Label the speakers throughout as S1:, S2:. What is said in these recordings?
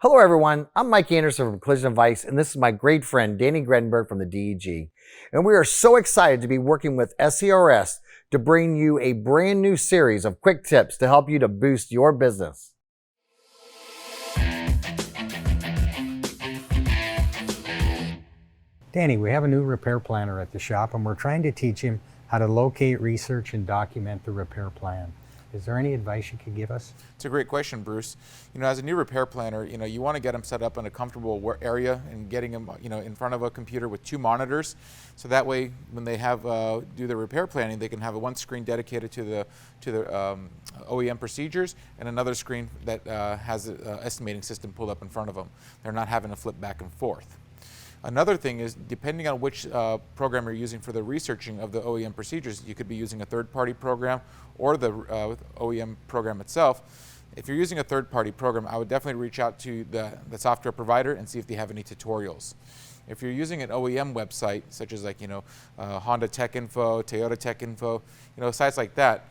S1: Hello everyone, I'm Mike Anderson from Collision Advice, and this is my great friend Danny Gredinberg from the DEG. And we are so excited to be working with SCRS to bring you a brand new series of quick tips to help you to boost your business.
S2: Danny, we have a new repair planner at the shop and we're trying to teach him how to locate, research, and document the repair plan. Is there any advice you could give us?
S3: It's a great question, Bruce. As a new repair planner, you want to get them set up in a comfortable area and getting them, in front of a computer with 2 monitors. So that way, when they do the repair planning, they can have one screen dedicated to the OEM procedures and another screen that has an estimating system pulled up in front of them. They're not having to flip back and forth. Another thing is, depending on which program you're using for the researching of the OEM procedures, you could be using a third-party program or the OEM program itself. If you're using a third-party program, I would definitely reach out to the software provider and see if they have any tutorials. If you're using an OEM website, such as Honda Tech Info, Toyota Tech Info, sites like that,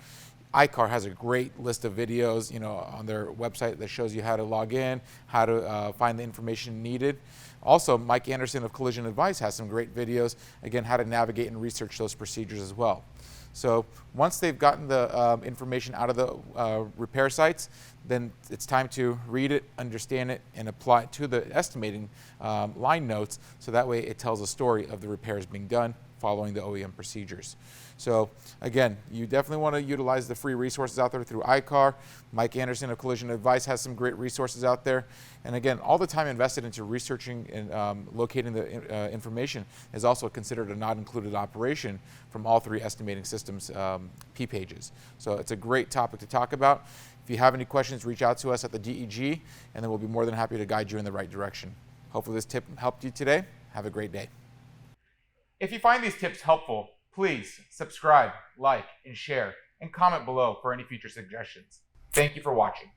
S3: iCar has a great list of videos, on their website that shows you how to log in, how to find the information needed. Also, Mike Anderson of Collision Advice has some great videos, again, how to navigate and research those procedures as well. So once they've gotten the information out of the repair sites, then it's time to read it, understand it, and apply it to the estimating line notes, so that way it tells a story of the repairs being done following the OEM procedures. So again, you definitely want to utilize the free resources out there through iCar. Mike Anderson of Collision Advice has some great resources out there. And again, all the time invested into researching and locating the information is also considered a not included operation from all 3 estimating systems P pages. So it's a great topic to talk about. If you have any questions, reach out to us at the DEG, and then we'll be more than happy to guide you in the right direction. Hopefully this tip helped you today. Have a great day. If you find these tips helpful, please subscribe, like, and share, and comment below for any future suggestions. Thank you for watching.